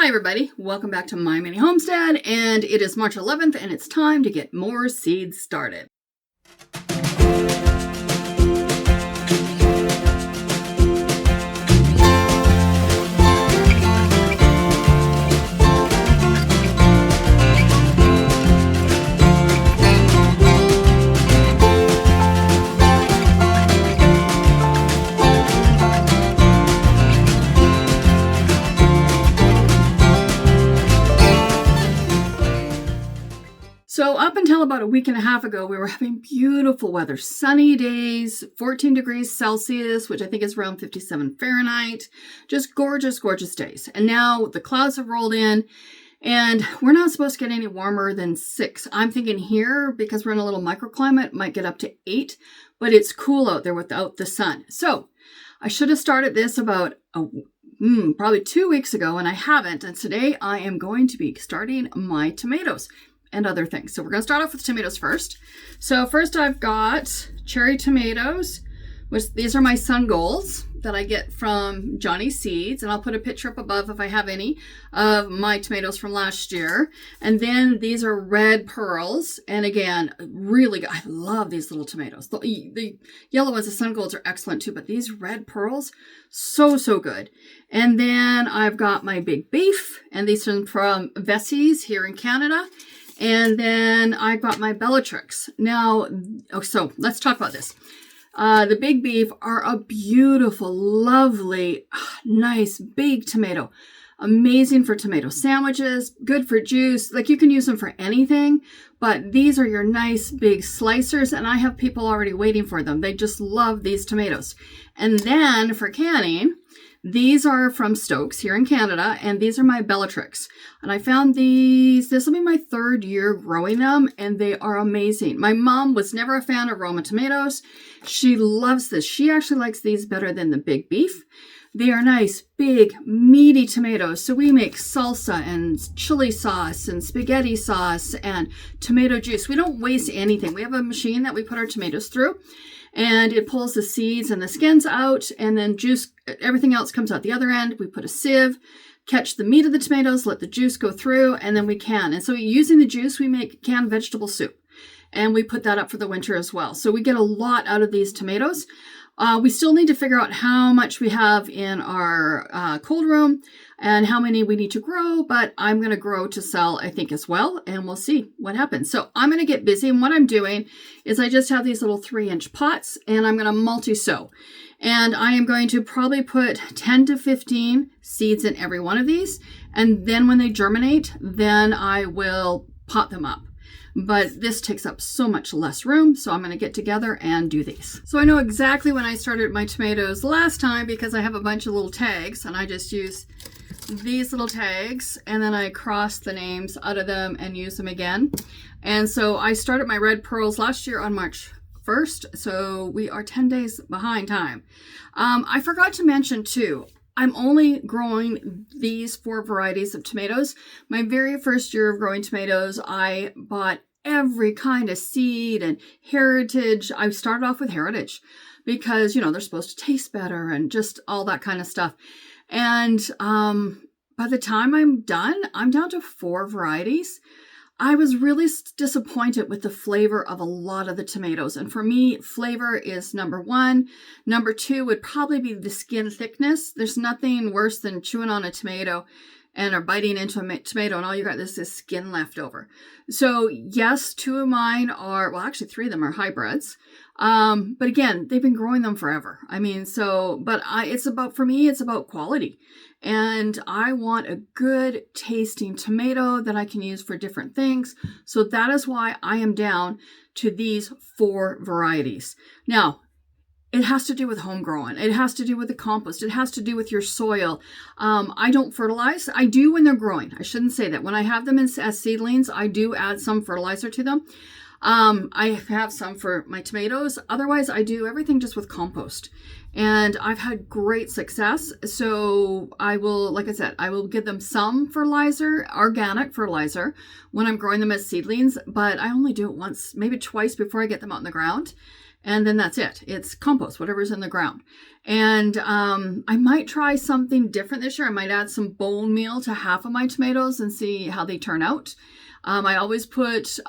Hi everybody, welcome back to My Mini Homestead, and it is March 11th and it's time to get more seeds started. So up until about a week and a half ago, we were having beautiful weather, sunny days, 14 degrees Celsius, which I think is around 57 Fahrenheit, just gorgeous, gorgeous days. And now the clouds have rolled in and we're not supposed to get any warmer than 6. I'm thinking here, because we're in a little microclimate, it might get up to 8, but it's cool out there without the sun. So I should have started this about probably 2 weeks ago, and I haven't. And today I am going to be starting my tomatoes and other things. So we're going to start off with tomatoes first. So first I've got cherry tomatoes, which these are my sun golds that I get from Johnny's Seeds. And I'll put a picture up above if I have any of my tomatoes from last year. And then these are red pearls. And again, really good. I love these little tomatoes. The yellow ones, the sun golds, are excellent too, but these red pearls, so good. And then I've got my big beef, and these are from Vessie's here in Canada. And then I got my Bellatrix. Now, so let's talk about this. The big beef are a beautiful, lovely, nice, big tomato. Amazing for tomato sandwiches, good for juice. Like, you can use them for anything, but these are your nice big slicers, and I have people already waiting for them. They just love these tomatoes. And then for canning, these are from Stokes here in Canada, and these are my Bellatrix. And I found these, this will be my 3rd year growing them, and they are amazing. My mom was never a fan of Roma tomatoes. She loves this. She actually likes these better than the big beef. They are nice, big, meaty tomatoes. So we make salsa and chili sauce and spaghetti sauce and tomato juice. We don't waste anything. We have a machine that we put our tomatoes through, and it pulls the seeds and the skins out, and then juice, everything else comes out the other end. We put a sieve, catch the meat of the tomatoes, let the juice go through, and then we can. And so using the juice, we make canned vegetable soup, and we put that up for the winter as well. So we get a lot out of these tomatoes. We still need to figure out how much we have in our cold room and how many we need to grow, but I'm going to grow to sell, I think, as well, and we'll see what happens. So I'm going to get busy, and what I'm doing is I just have these little 3-inch pots, and I'm going to multi-sow. And I am going to probably put 10 to 15 seeds in every one of these, and then when they germinate, then I will pot them up. But this takes up so much less room, so I'm going to get together and do these. So I know exactly when I started my tomatoes last time, because I have a bunch of little tags, and I just use these little tags, and then I cross the names out of them and use them again. And so I started my red pearls last year on March 1st, so we are 10 days behind time. I forgot to mention too, I'm only growing these 4 varieties of tomatoes. My very first year of growing tomatoes, I bought every kind of seed and heritage. I started off with heritage because, you know, they're supposed to taste better and just all that kind of stuff. And by the time I'm down to 4 varieties. I was really disappointed with the flavor of a lot of the tomatoes. And for me, flavor is number 1. Number 2 would probably be the skin thickness. There's nothing worse than chewing on a tomato or biting into a tomato, and all you got is this skin left over. So yes, 2 of mine are, well, actually 3 of them are hybrids. But again, they've been growing them forever. I mean, for me, it's about quality. And I want a good tasting tomato that I can use for different things. So that is why I am down to these 4 varieties. Now, it has to do with home growing. It has to do with the compost. It has to do with your soil. I don't fertilize. I do when they're growing. I shouldn't say that. When I have them as seedlings, I do add some fertilizer to them. I have some for my tomatoes. Otherwise, I do everything just with compost. And I've had great success. So I will, like I said, I will give them some fertilizer, organic fertilizer, when I'm growing them as seedlings. But I only do it once, maybe twice before I get them out in the ground. And then that's it. It's compost, whatever's in the ground. And I might try something different this year. I might add some bone meal to half of my tomatoes and see how they turn out. I always put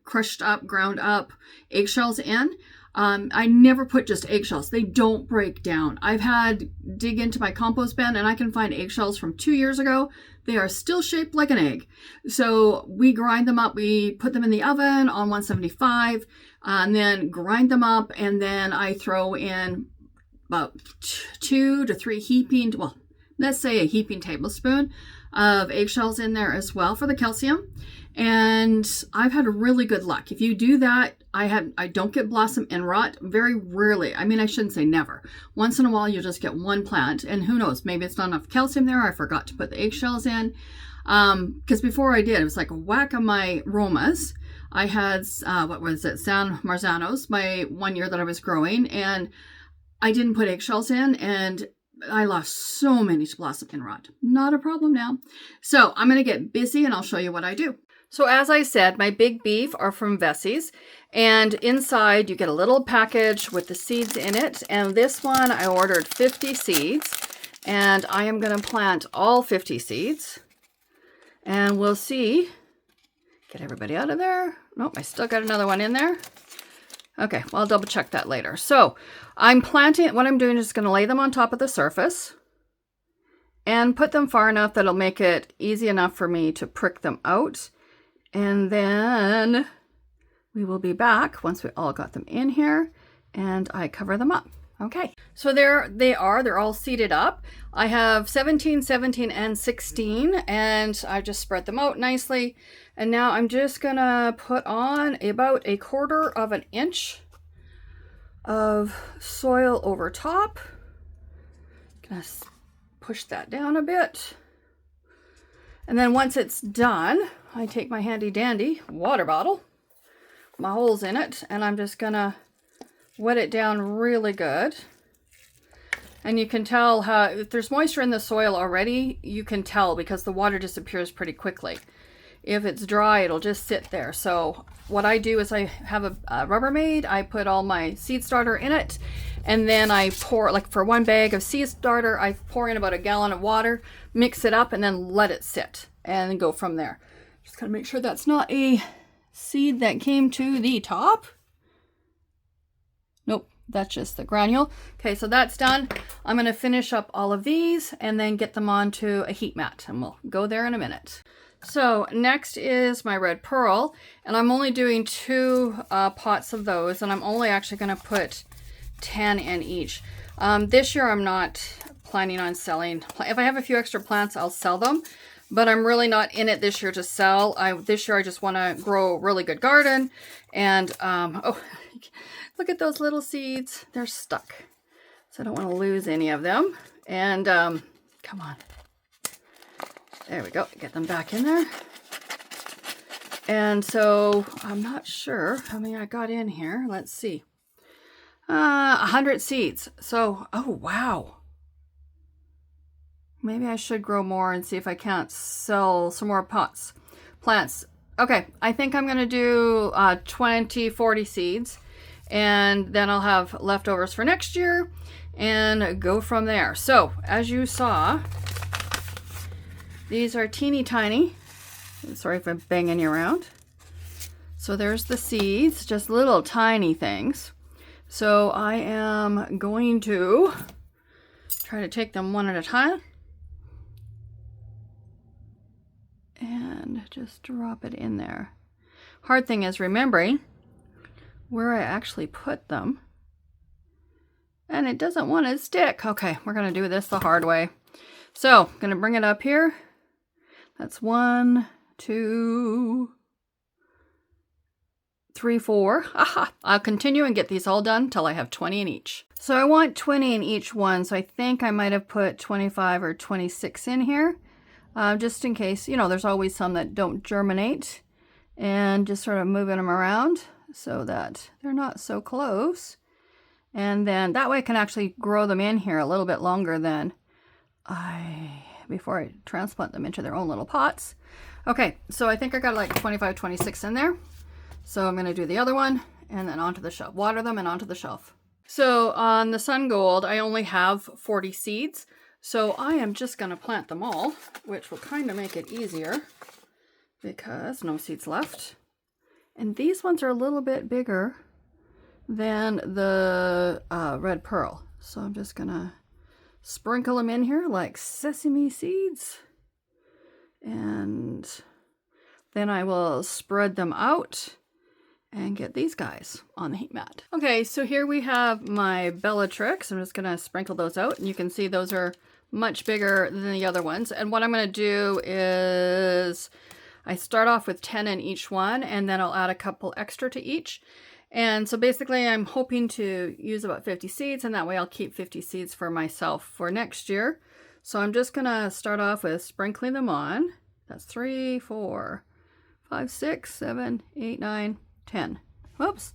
crushed up, ground up eggshells in. I never put just eggshells. They don't break down. I've had dig into my compost bin and I can find eggshells from 2 years ago. They are still shaped like an egg. So we grind them up. We put them in the oven on 175 and then grind them up. And then I throw in about 2 to 3 heaping, well, let's say a heaping tablespoon of eggshells in there as well for the calcium. And I've had really good luck. If you do that, I don't get blossom end rot very rarely. I mean, I shouldn't say never. Once in a while, you'll just get one plant, and who knows, maybe it's not enough calcium there. I forgot to put the eggshells in. Because before I did, it was like a whack of my Romas. I had, what was it, San Marzanos, my 1 year that I was growing, and I didn't put eggshells in, and I lost so many to blossom end rot. Not a problem now. So I'm going to get busy, and I'll show you what I do. So as I said, my big beef are from Vessie's, and inside you get a little package with the seeds in it. And this one I ordered 50 seeds, and I am going to plant all 50 seeds. And we'll see. Get everybody out of there. Nope, I still got another one in there. Okay, well, I'll double check that later. So I'm planting, what I'm doing is going to lay them on top of the surface and put them far enough that it'll make it easy enough for me to prick them out. And then we will be back once we all got them in here and I cover them up. Okay, so there they are. They're all seeded up. I have 17, 17, and 16, and I just spread them out nicely. And now I'm just gonna put on about 1/4 inch of soil over top. Gonna push that down a bit. And then once it's done, I take my handy dandy water bottle, my holes in it, and I'm just gonna wet it down really good. And you can tell how, if there's moisture in the soil already, you can tell because the water disappears pretty quickly. If it's dry, it'll just sit there. So what I do is I have a Rubbermaid, I put all my seed starter in it, and then I pour, like for 1 bag of seed starter, I pour in about 1 gallon of water, mix it up, and then let it sit, and then go from there. Just gotta make sure that's not a seed that came to the top. Nope, that's just the granule. Okay, so that's done. I'm gonna finish up all of these and then get them onto a heat mat, and we'll go there in a minute. So next is my red pearl, and I'm only doing 2 pots of those, and I'm only actually gonna put 10 in each. This year I'm not planning on selling. If I have a few extra plants, I'll sell them. But I'm really not in it this year to sell. This year I just want to grow a really good garden. And, oh, look at those little seeds. They're stuck. So I don't want to lose any of them. And, come on. There we go. Get them back in there. And so I'm not sure how many I got in here. Let's see. 100 seeds. So, oh, wow. Maybe I should grow more and see if I can't sell some more plants. Okay, I think I'm going to do 20, 40 seeds. And then I'll have leftovers for next year and go from there. So, as you saw, these are teeny tiny. Sorry if I'm banging you around. So there's the seeds, just little tiny things. So I am going to try to take them one at a time. And just drop it in there. Hard thing is remembering where I actually put them. And it doesn't want to stick. Okay, we're going to do this the hard way. So, I'm going to bring it up here. That's 1, 2, 3, 4. Aha! I'll continue and get these all done until I have 20 in each. So I want 20 in each one. So I think I might have put 25 or 26 in here. Just in case, you know, there's always some that don't germinate, and just sort of moving them around so that they're not so close. And then that way I can actually grow them in here a little bit longer than before I transplant them into their own little pots. Okay, so I think I got like 25, 26 in there. So I'm going to do the other one and then onto the shelf. Water them and onto the shelf. So on the Sun Gold, I only have 40 seeds. So I am just going to plant them all, which will kind of make it easier because no seeds left. And these ones are a little bit bigger than the red pearl. So I'm just going to sprinkle them in here like sesame seeds. And then I will spread them out and get these guys on the heat mat. Okay, so here we have my Bellatrix. I'm just gonna sprinkle those out, and you can see those are much bigger than the other ones. And what I'm gonna do is I start off with 10 in each one, and then I'll add a couple extra to each. And so basically I'm hoping to use about 50 seeds, and that way I'll keep 50 seeds for myself for next year. So I'm just gonna start off with sprinkling them on. That's 3, 4, 5, 6, 7, 8, 9, 10. Whoops.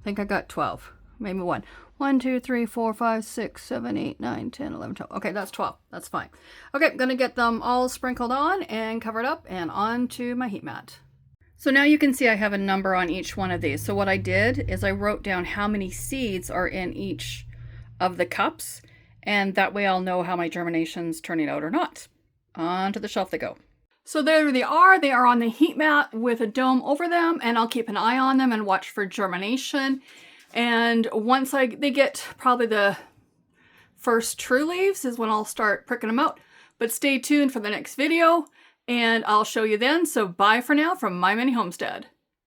I think I got 12. Maybe 1. 1, 2, 3, 4, 5, 6, 7, 8, 9, 10, 11, 12. Okay, that's 12. That's fine. Okay, I'm going to get them all sprinkled on and covered up and onto my heat mat. So now you can see I have a number on each one of these. So what I did is I wrote down how many seeds are in each of the cups, and that way I'll know how my germination's turning out or not. Onto the shelf they go. So there they are. They are on the heat mat with a dome over them, and I'll keep an eye on them and watch for germination. And once they get probably the first true leaves is when I'll start pricking them out. But stay tuned for the next video, and I'll show you then. So bye for now from My Mini Homestead.